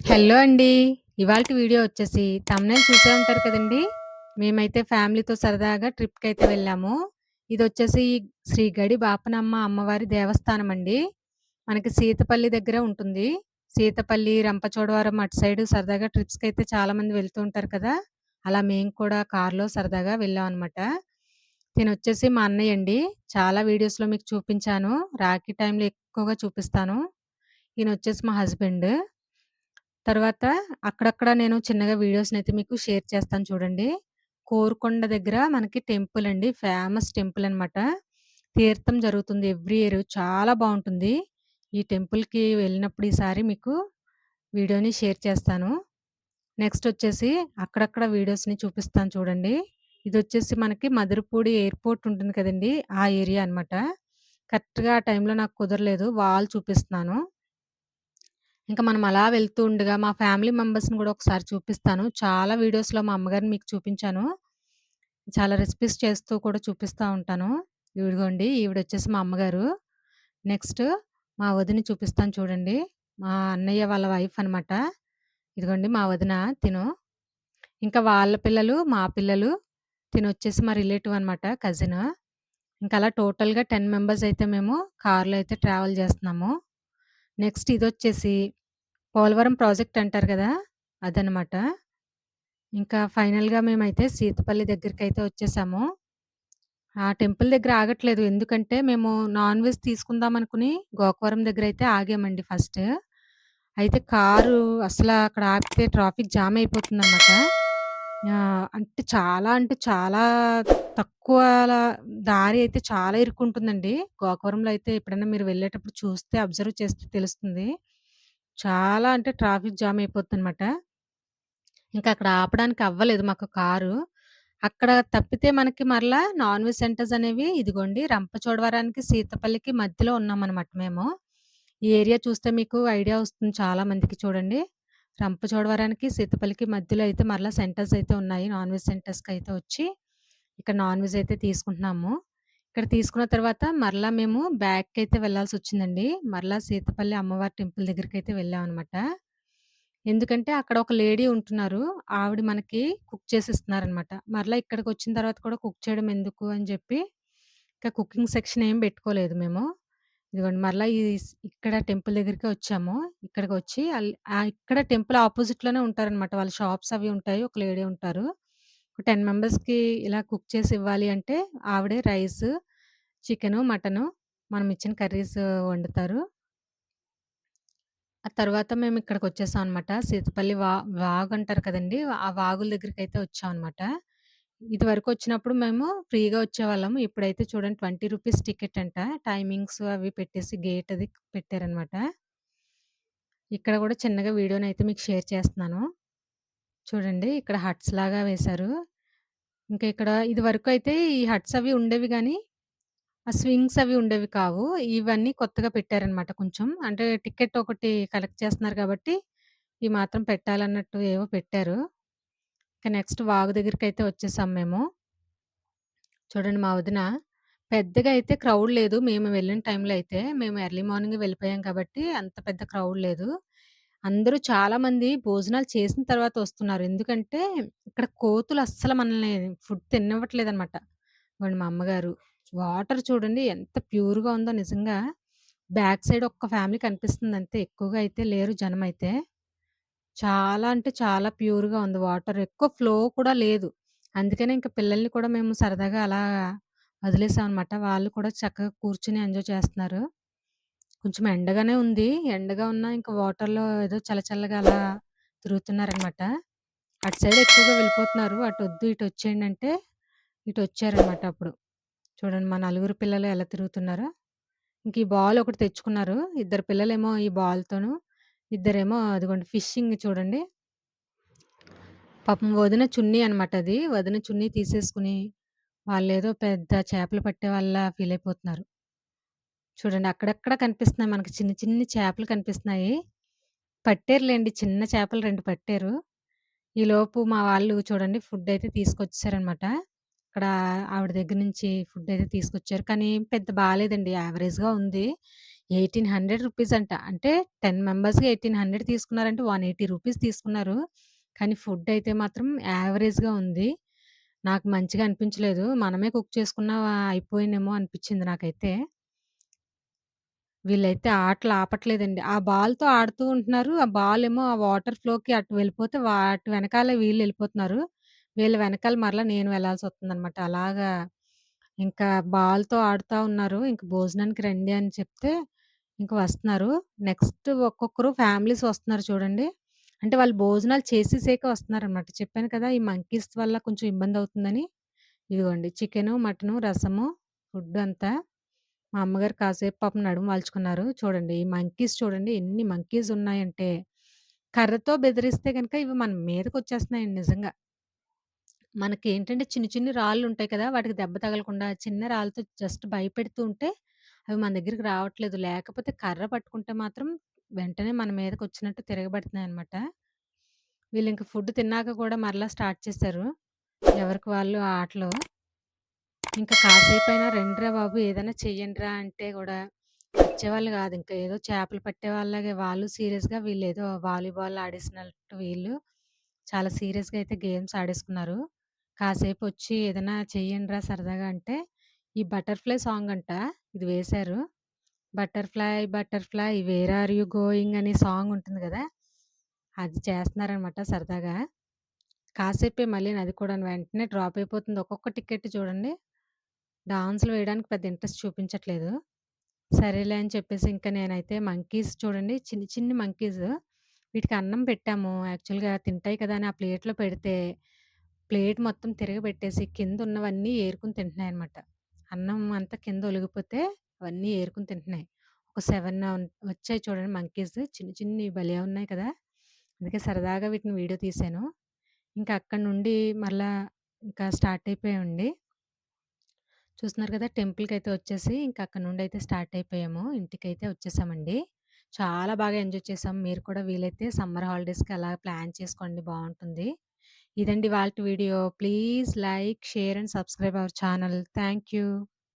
Hello అండి. ఇవాల్టి video వచ్చేసి థంబ్‌నెయిల్ చూసే ఉంటారు కదండీ! మేమైతే ఫ్యామిలీతో సరదాగా ట్రిప్‌కైతే వెళ్ళాము. ఇదొచ్చేసి శ్రీ గడి బాపనమ్మ అమ్మవారి దేవస్థానం అండి. మనకి సీతపల్లి దగ్గర ఉంటుంది. సీతపల్లి, రంపచోడవరం అటు సైడు సరదాగా ట్రిప్స్‌కైతే చాలామంది వెళ్తూ ఉంటారు కదా! అలా మేము కూడా కార్‌లో సరదాగా వెళ్ళామనమాట. తినొచ్చేసి మా అన్నయ్య అండి. చాలా వీడియోస్‌లో మీకు చూపించాను. రాఖీ టైంలో ఎక్కువగా చూపిస్తాను. ఈయనొచ్చేసి మా హస్బెండ్. తర్వాత అక్కడక్కడ నేను చిన్నగా వీడియోస్‌నైతే మీకు షేర్ చేస్తాను చూడండి. కోరుకొండ దగ్గర మనకి టెంపుల్ అండి. ఫేమస్ టెంపుల్ అనమాట. తీర్థం జరుగుతుంది ఎవ్రీ ఇయర్. చాలా బావుంటుంది. ఈ టెంపుల్‌కి వెళ్ళినప్పుడు ఈసారి మీకు వీడియోని షేర్ చేస్తాను. నెక్స్ట్ వచ్చేసి అక్కడక్కడ వీడియోస్‌ని చూపిస్తాను చూడండి. ఇదొచ్చేసి మనకి మదనపూడి ఎయిర్‌పోర్ట్ ఉంటుంది కదండీ! ఆ ఏరియా అనమాట. కరెక్ట్‌గా ఆ టైంలో నాకు కుదరలేదు. వాల్ చూపిస్తున్నాను. ఇంక మనం అలా వెళ్తూ ఉండగా మా ఫ్యామిలీ మెంబర్స్‌ని గూడా ఒకసారి చూపిస్తాను. చాలా వీడియోస్‌లో మా అమ్మగారిని మీకు చూపించాను. చాలా రెసిపీస్ చేస్తూ కూడా చూపిస్తా ఉంటాను. ఇవిడిగోండి ఈవిడొచ్చేసి మా అమ్మగారు. నెక్స్ట్ మా వదిన చూపిస్తాను చూడండి. మా అన్నయ్య వాళ్ళ వైఫ్ అనమాట. ఇదిగోండి మా వదిన తిను. ఇంకా వాళ్ళ పిల్లలు, మా పిల్లలు, తినొచ్చేసి మా రిలేటివ్ అనమాట కజిన్. ఇంకలా టోటల్‌గా 10 మెంబర్స్ అయితే మేము కార్‌లో అయితే ట్రావెల్ చేస్తున్నాము. నెక్స్ట్ ఇదొచ్చేసి పోలవరం ప్రాజెక్ట్ అంటారు గదా! అదనమాట. ఇంకా ఫైనల్‌గా మేమైతే సీతపల్లి దగ్గరికైతే వచ్చేసాము. ఆ టెంపుల్ దగ్గర ఆగట్లేదు. ఎందుకంటే మేము నాన్ వెజ్ తీసుకుందాం అనుకుని గోకవరం దగ్గరైతే ఆగామండి ఫస్ట్. అయితే కారు అసల అక్కడ ఆపితే ట్రాఫిక్ జామ్ అయిపోతుందనమాట. అంటే చాలా తక్కువల దారి అయితే చాలా ఇరుక్కుంటుందండి. గోకవరంలో అయితే ఎప్పుడైనా మీరు వెళ్ళేటప్పుడు చూస్తే అబ్జర్వ్ చేస్తే తెలుస్తుంది. చాలా అంటే ట్రాఫిక్ జామ్ అయిపోద్దనమాట. ఇంకా అక్కడ ఆపడానికి అవ్వలేదు మాకు కారు. అక్కడ తప్పితే మనకి మరలా నాన్ వెజ్ సెంటర్స్ అనేవి ఇదిగోండి రంపచోడవరానికి, సీతపల్లికి మధ్యలో ఉన్నామనమాట మేము. ఈ ఏరియా చూస్తే మీకు ఐడియా వస్తుంది చాలా మందికి చూడండి. రంపచోడవరానికి, సీతపల్లికి మధ్యలో అయితే మరలా సెంటర్స్ అయితే ఉన్నాయి. నాన్ వెజ్ సెంటర్స్‌కయితే వచ్చి ఇక్కడ నాన్ వెజ్ అయితే తీసుకుంటున్నాము. ఇక్కడ తీసుకున్న తర్వాత మరలా మేము బ్యాక్‌కయితే వెళ్ళాల్సొచ్చిందండి. మరలా సీతపల్లి అమ్మవారి టెంపుల్ దగ్గరికైతే వెళ్ళామనమాట. ఎందుకంటే అక్కడ ఒక లేడీ ఉంటున్నారు. ఆవిడ మనకి కుక్ చేసిస్తున్నారనమాట. మరలా ఇక్కడికొచ్చిన తర్వాత కూడా కుక్ చేయడం ఎందుకు అని జెప్పి, ఇంకా కుకింగ్ సెక్షన్ ఏం బెట్టుకోలేదు మేము. ఇదిగోండి మరలా ఇక్కడ టెంపుల్ దగ్గరికే వచ్చాము. ఇక్కడికొచ్చి ఇక్కడ టెంపుల్ అపోజిట్‌లోనే ఉంటారనమాట. వాళ్ళ షాప్స్ అవి ఉంటాయి. ఒక లేడీ ఉంటారు. ఒక 10 మెంబర్స్‌కి ఇలా కుక్ చేసి ఇవ్వాలి అంటే ఆవిడే రైసు, చికెను, మటను మనం ఇచ్చిన కర్రీస్ వండుతారు. ఆ తర్వాత మేమిక్కడికొచ్చేసాం అనమాట. సీతపల్లి వాగంటారు కదండీ! ఆ వాగుల దగ్గరికైతే వచ్చామనమాట. ఇదివరకొచ్చినప్పుడు మేము ఫ్రీగా వచ్చేవాళ్ళం. ఇప్పుడైతే చూడండి రూ. 20 టికెట్ అంట. టైమింగ్స్ అవి పెట్టేసి గేట్ అది పెట్టారనమాట. ఇక్కడ గూడా చిన్నగా వీడియోనైతే మీకు షేర్ చేస్తున్నాను. చూడండి ఇక్కడ హట్స్ లాగా వేశారు. ఇంకా ఇక్కడ ఇదివరకైతే ఈ హట్స్ అవి ఉండేవి గానీ, ఆ స్వింగ్స్ అవి ఉండేవి కావు. ఇవన్నీ కొత్తగా పెట్టారనమాట కొంచెం. అంటే టికెట్ ఒకటి కలెక్ట్ చేస్తున్నారు గాబట్టి ఈ మాత్రం పెట్టాలన్నట్టు ఏవో పెట్టారు. ఇక నెక్స్ట్ వాగు దగ్గరికైతే వచ్చేసాం మేము. చూడండి మా వదిన పెద్దగా అయితే క్రౌడ్ లేదు. మేము వెళ్ళిన టైంలో అయితే. మేము ఎర్లీ మార్నింగే వెళ్ళిపోయాం కాబట్టి అంత పెద్ద క్రౌడ్ లేదు. అందరూ చాలామంది భోజనాలు చేసిన తర్వాత వస్తున్నారు. ఎందుకంటే ఇక్కడ కోతులు అస్సలు మనల్ని ఫుడ్ తిననివ్వట్లేదనమాట. ఇగోండి మా అమ్మగారు. వాటర్ చూడండి ఎంత ప్యూర్‌గా ఉందో నిజంగా. బ్యాక్ సైడ్ ఒక్క ఫ్యామిలీ కనిపిస్తుంది అంతే. ఎక్కువగా అయితే లేరు జనమైతే. చాలా అంటే చాలా ప్యూర్‌గా ఉంది వాటర్. ఎక్కువ ఫ్లో కూడా లేదు. అందుకనే ఇంక పిల్లల్ని కూడా మేము సరదాగా అలా వదిలేసామనమాట. వాళ్ళు కూడా చక్కగా కూర్చొని ఎంజాయ్ చేస్తున్నారు. కొంచెం ఎండగానే ఉంది. ఎండగా ఉన్నా ఇంక వాటర్‌లో ఏదో చల్లగా అలా తిరుగుతున్నారనమాట. అటు సైడ్ ఎక్కువగా వెళ్ళిపోతున్నారు. అటొద్దు ఇటొచ్చేయండంటే ఇటొచ్చారనమాట అప్పుడు. చూడండి మా నలుగురు పిల్లలు ఎలా తిరుగుతున్నారో. ఇంక ఈ బాల్ ఒకటి తెచ్చుకున్నారు. ఇద్దరు పిల్లలేమో ఈ బాల్‌తోను, ఇద్దరేమో అదిగోండి ఫిషింగ్ చూడండి. పాపం వదిన చున్నీ అనమాట అది. వదిన చున్నీ తీసేసుకొని, వాళ్ళేదో పెద్ద చేపలు పట్టే వాళ్ళలా ఫీలయిపోతున్నారు. చూడండి అక్కడక్కడ కనిపిస్తున్నాయి మనకి చిన్ని చిన్ని చేపలు కనిపిస్తున్నాయి. పట్టారులెండి చిన్న చేపలు 2 పట్టారు. ఈలోపు మా వాళ్ళు చూడండి ఫుడ్డయితే తీసుకొచ్చేసారనమాట. ఇక్కడ ఆవిడ దగ్గర నుంచి ఫుడ్డయితే తీసుకొచ్చారు. కానీ పెద్ద బాలేదండి. యావరేజ్‌గా ఉంది. రూ. 1800 అంట. అంటే 10 మెంబర్స్‌కి 1800 తీసుకున్నారంటే రూ. 180 తీసుకున్నారు. కానీ ఫుడ్ అయితే మాత్రం యావరేజ్‌గా ఉంది. నాకు మంచిగా అనిపించలేదు. మనమే కుక్ చేసుకున్నా అయిపోయిందేమో అనిపించింది నాకైతే. వీళ్ళైతే ఆటలు ఆపట్లేదండి. ఆ బాల్‌తో ఆడుతూ ఉంటున్నారు. ఆ బాలేమో ఆ వాటర్ ఫ్లోకి అటు వెళ్ళిపోతే వాటి వెనకాలే వీళ్ళెళ్ళిపోతున్నారు. వీళ్ళ వెనకాల మరలా నేను వెళ్ళాల్సొస్తుందనమాట. అలాగా ఇంకా బాల్‌తో ఆడుతా ఉన్నారు. ఇంక భోజనానికి రండి అని చెప్తే ఇంక వస్తున్నారు. నెక్స్ట్ ఒక్కొక్కరు ఫ్యామిలీస్ వస్తున్నారు చూడండి. అంటే వాళ్ళు భోజనాలు చేసేసాకే వస్తున్నారనమాట. చెప్పాను కదా! ఈ మంకీస్ వల్ల కొంచెం ఇబ్బందవుతుందని. ఇదిగోండి చికెను, మటను, రసము, ఫుడ్ అంతా. మా అమ్మగారు కాసేపు పాపం నడుము వాల్చుకున్నారు. చూడండి ఈ మంకీస్ చూడండి ఎన్ని మంకీస్ ఉన్నాయంటే, కర్రతో బెదిరిస్తే గనక ఇవి మన మీదకొచ్చేస్తున్నాయండి నిజంగా. మనకేంటంటే చిన్ని చిన్ని రాళ్ళుంటాయి కదా! వాటికి దెబ్బ తగలకుండా చిన్న రాళ్ళతో జస్ట్ భయపెడుతూ ఉంటే అవి మన దగ్గరికి రావట్లేదు. లేకపోతే కర్ర పట్టుకుంటే మాత్రం వెంటనే మన మీదకొచ్చినట్టు తిరగబడుతున్నాయన్నమాట. వీళ్ళింక ఫుడ్ తిన్నాక కూడా మరలా స్టార్ట్ చేశారు. ఎవరికి వాళ్ళు ఆటలు. ఇంక కాసేపైనా "రండిరా బాబు ఏదైనా చెయ్యండిరా" అంటే గూడా వచ్చేవాళ్ళు గాదు. ఇంక ఏదో చేపలు పట్టేవాళ్ళలాగే వాళ్ళు సీరియస్‌గా, వీళ్ళేదో వాలీబాల్ ఆడేసినట్టు వీళ్ళు చాలా సీరియస్‌గా అయితే గేమ్స్ ఆడేసుకున్నారు. కాసేపొచ్చి ఏదైనా చెయ్యండిరా సరదాగా అంటే, ఈ బటర్‌ఫ్లై సాంగ్ అంట ఇది వేశారు. 'Butterfly butterfly where are you going' అనే సాంగ్ ఉంటుంది గదా! అది చేస్తున్నారనమాట సరదాగా. కాసేపే మళ్ళీను అది కూడాను వెంటనే డ్రాప్ అయిపోతుంది. ఒక్కొక్క టికెట్ చూడండి డాన్స్‌లు వేయడానికి పెద్ద ఇంట్రెస్ట్ చూపించట్లేదు. సరేలే అని చెప్పేసి ఇంక నేనైతే మంకీస్ చూడండి చిన్ని చిన్ని మంకీస్ వీటికి అన్నం పెట్టాము. యాక్చువల్‌గా తింటాయి కదా! అని ఆ ప్లేట్‌లో పెడితే, ప్లేట్ మొత్తం తిరగబెట్టేసి కిందున్నవన్నీ ఏరుకొని తింటున్నాయనమాట. అన్నం అంతా కింద ఒలిగిపోతే అవన్నీ ఏరుకొని తింటున్నాయి. ఒక 7 వచ్చాయి చూడండి మంకీస్ చిన్ని చిన్నవి భలే ఉన్నాయి కదా! అందుకే సరదాగా వీటిని వీడియో తీశాను. ఇంకా అక్కడి నుండి మరలా ఇంకా స్టార్ట్ అయిపోయామండి. చూస్తున్నారు కదా! టెంపుల్‌కైతే వచ్చేసి ఇంక అక్కడి నుండైతే స్టార్ట్ అయిపోయాము. ఇంటికైతే వచ్చేసామండి. చాలా బాగా ఎంజాయ్ చేసాం. మీరు కూడా వీలైతే సమ్మర్ హాలిడేస్‌కి అలా ప్లాన్ చేసుకోండి బావుంటుంది. ఇదండి ఇవాల్టి video. Please like, share and subscribe our channel. Thank you.